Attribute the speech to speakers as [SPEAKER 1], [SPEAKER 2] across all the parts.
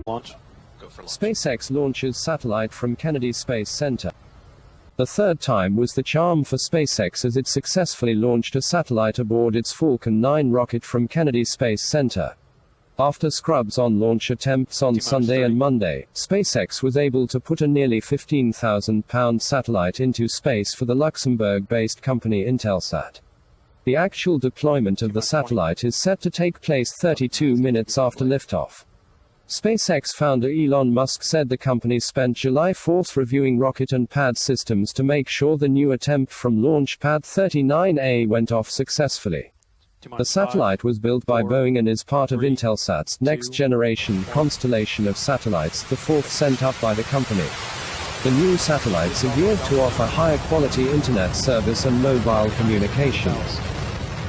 [SPEAKER 1] Launch. Go for launch.
[SPEAKER 2] SpaceX launches satellite from Kennedy Space Center. The third time was the charm for SpaceX as it successfully launched a satellite aboard its Falcon 9 rocket from Kennedy Space Center. After scrubs on launch attempts on Sunday and Monday, SpaceX was able to put a nearly 15,000-pound satellite into space for the Luxembourg-based company Intelsat. The actual deployment of the satellite is set to take place 32 minutes after liftoff. SpaceX founder Elon Musk said the company spent July 4 reviewing rocket and pad systems to make sure the new attempt from Launch Pad 39A went off successfully. The satellite was built by Boeing and is part of Intelsat's next-generation constellation of satellites, the fourth sent up by the company. The new satellites are geared to offer higher-quality internet service and mobile communications.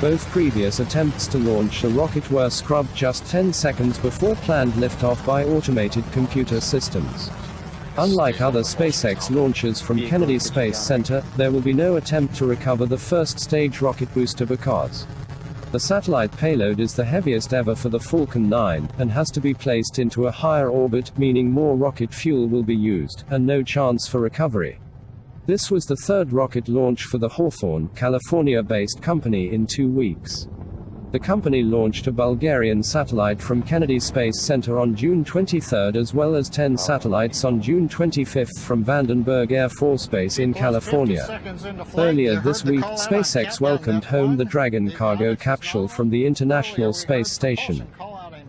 [SPEAKER 2] Both previous attempts to launch the rocket were scrubbed just 10 seconds before planned liftoff by automated computer systems. Unlike other SpaceX launches from Kennedy Space Center, there will be no attempt to recover the first stage rocket booster because the satellite payload is the heaviest ever for the Falcon 9, and has to be placed into a higher orbit, meaning more rocket fuel will be used, and no chance for recovery. This was the third rocket launch for the Hawthorne, California-based company in 2 weeks. The company launched a Bulgarian satellite from Kennedy Space Center on June 23 as well as 10 satellites on June 25 from Vandenberg Air Force Base in California. Earlier this week, SpaceX welcomed home the Dragon cargo capsule from the International Space Station.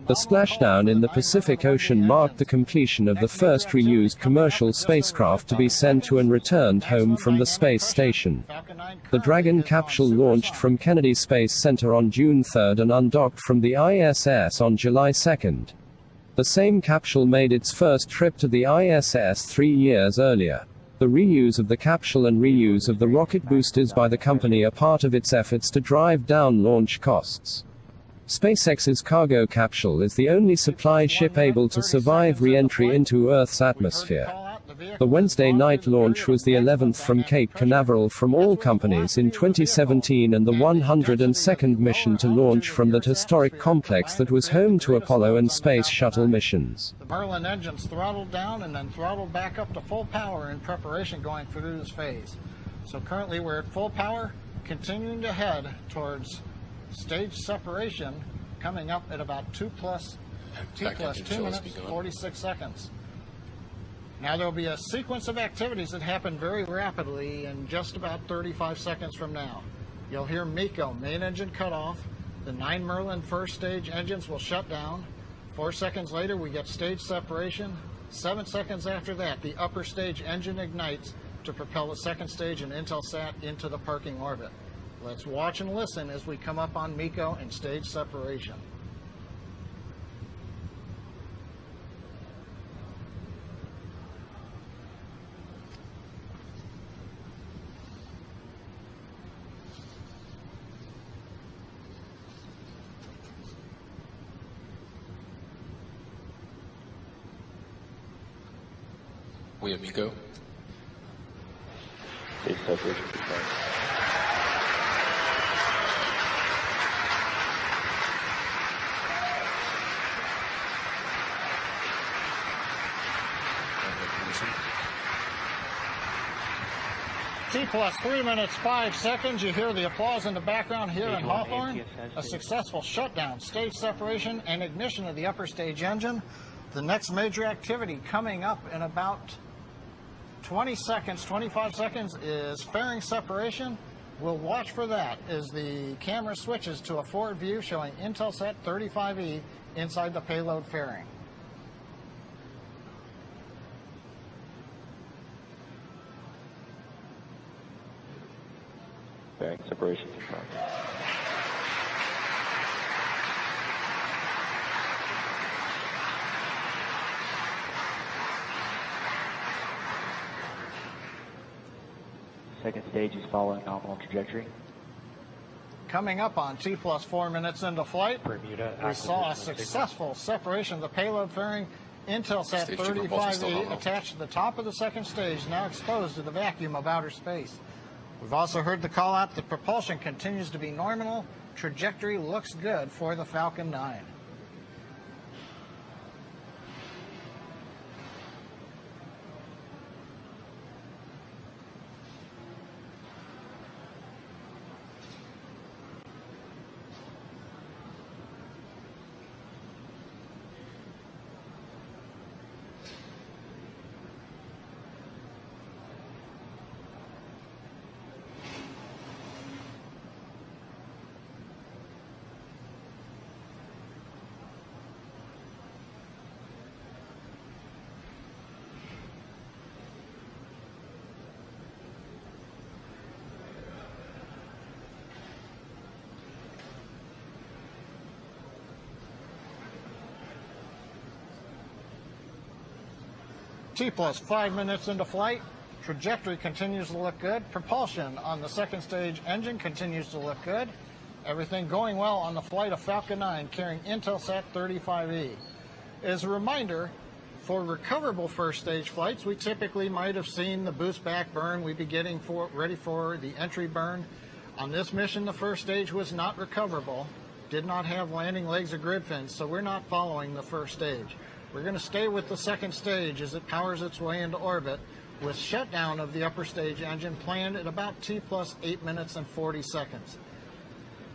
[SPEAKER 2] The splashdown in the Pacific Ocean marked the completion of the first reused commercial spacecraft to be sent to and returned home from the space station. The Dragon capsule launched from Kennedy Space Center on June 3 and undocked from the ISS on July 2. The same capsule made its first trip to the ISS 3 years earlier. The reuse of the capsule and reuse of the rocket boosters by the company are part of its efforts to drive down launch costs. SpaceX's cargo capsule is the only supply ship able to survive re-entry into Earth's atmosphere. The Wednesday night launch was the 11th from Cape Canaveral from all companies in 2017 and the 102nd mission to launch from that historic complex that was home to Apollo and Space Shuttle missions.
[SPEAKER 3] The Merlin engines throttled down and then throttled back up to full power in preparation going through this phase. So currently we're at full power, continuing to head towards stage separation, coming up at about 2 minutes, 46 seconds. Now there will be a sequence of activities that happen very rapidly in just about 35 seconds from now. You'll hear MECO, main engine cutoff. The 9 Merlin first stage engines will shut down. 4 seconds later we get stage separation. 7 seconds after that, the upper stage engine ignites to propel the second stage and Intelsat into the parking orbit. Let's watch and listen as we come up on MECO and stage separation.
[SPEAKER 1] We have MECO.
[SPEAKER 4] Stage separation.
[SPEAKER 3] T plus 3 minutes 5 seconds. You hear the applause in the background here in Hawthorne. A successful shutdown, stage separation, and ignition of the upper stage engine. The next major activity coming up in about 20 seconds, 25 seconds is fairing separation. We'll watch for that as the camera switches to a forward view showing Intelsat 35E inside the payload fairing.
[SPEAKER 4] Fairing separation confirmed. Second stage is following nominal trajectory.
[SPEAKER 3] Coming up on T plus 4 minutes into flight, we saw a successful separation of the payload fairing. Intelsat 35E attached to the top of the second stage, now exposed to the vacuum of outer space. We've also heard the call out that propulsion continues to be nominal. Trajectory looks good for the Falcon 9. T plus 5 minutes into flight. Trajectory continues to look good. Propulsion on the second stage engine continues to look good. Everything going well on the flight of Falcon 9 carrying Intelsat 35E. As a reminder, for recoverable first stage flights, we typically might have seen the boost back burn. We'd be getting ready for the entry burn. On this mission, the first stage was not recoverable, did not have landing legs or grid fins, so we're not following the first stage. We're going to stay with the second stage as it powers its way into orbit, with shutdown of the upper stage engine planned at about T plus 8 minutes and 40 seconds.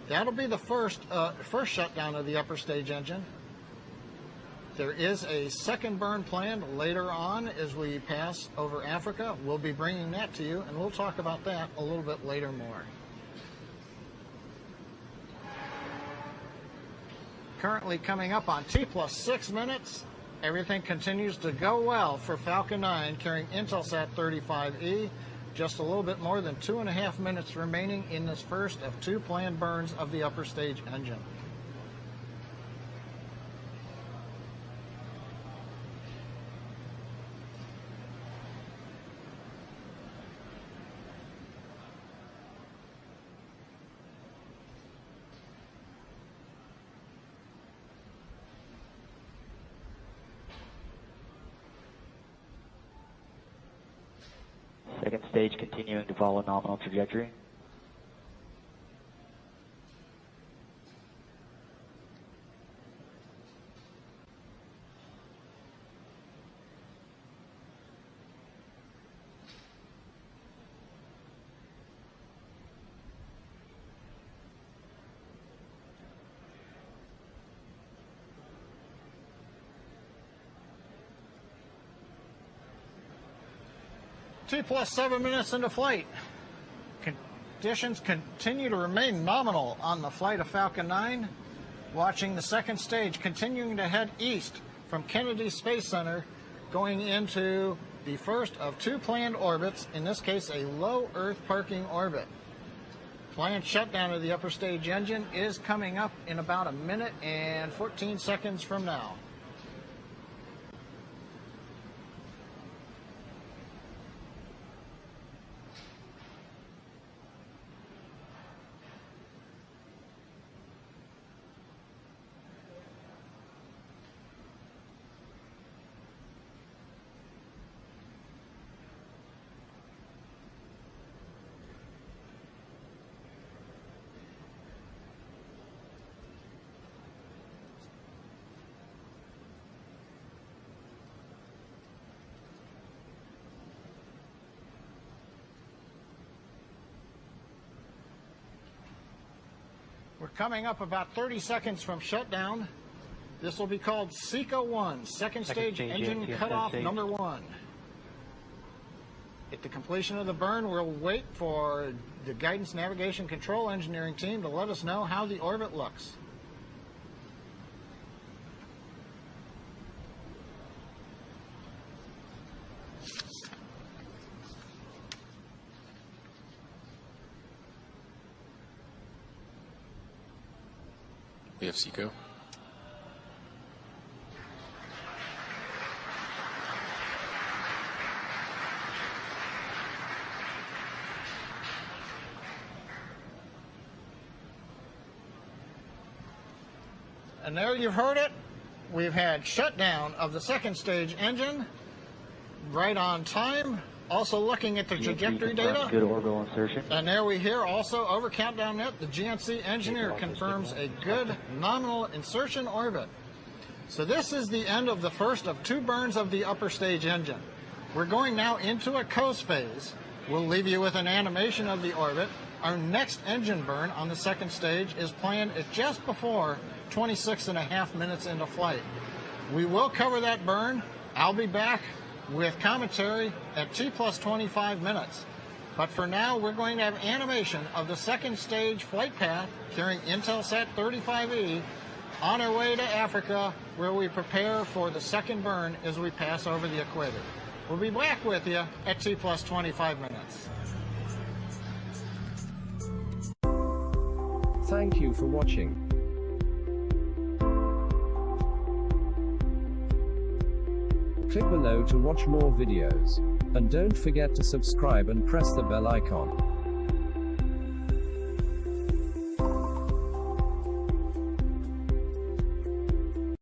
[SPEAKER 3] That'll be the first shutdown of the upper stage engine. There is a second burn planned later on as we pass over Africa. We'll be bringing that to you, and we'll talk about that a little bit later more. Currently coming up on T plus 6 minutes. Everything continues to go well for Falcon 9 carrying Intelsat 35E. Just a little bit more than 2.5 minutes remaining in this first of 2 planned burns of the upper stage engine.
[SPEAKER 4] Second stage continuing to follow nominal trajectory.
[SPEAKER 3] T plus 7 minutes into flight. Conditions continue to remain nominal on the flight of Falcon 9. Watching the second stage continuing to head east from Kennedy Space Center, going into the first of 2 planned orbits, in this case a low Earth parking orbit. Planned shutdown of the upper stage engine is coming up in about 1 minute and 14 seconds from now. We're coming up about 30 seconds from shutdown. This will be called SECA 1, second stage engine cutoff number 1. At the completion of the burn, we'll wait for the guidance, navigation, control engineering team to let us know how the orbit looks.
[SPEAKER 1] We have SECO.
[SPEAKER 3] And there you've heard it. We've had shutdown of the second stage engine right on time. Also looking at the trajectory data.
[SPEAKER 4] Good orbital insertion.
[SPEAKER 3] And there we hear also over countdown net, the GNC engineer confirms a good nominal insertion orbit. So this is the end of the first of 2 burns of the upper stage engine. We're going now into a coast phase. We'll leave you with an animation of the orbit. Our next engine burn on the second stage is planned at just before 26.5 minutes into flight. We will cover that burn. I'll be back with commentary at T plus 25 minutes. But for now, we're going to have animation of the second stage flight path carrying Intelsat 35E on our way to Africa, where we prepare for the second burn as we pass over the equator. We'll be back with you at T plus 25 minutes.
[SPEAKER 2] Thank you for watching. Click below to watch more videos. And don't forget to subscribe and press the bell icon.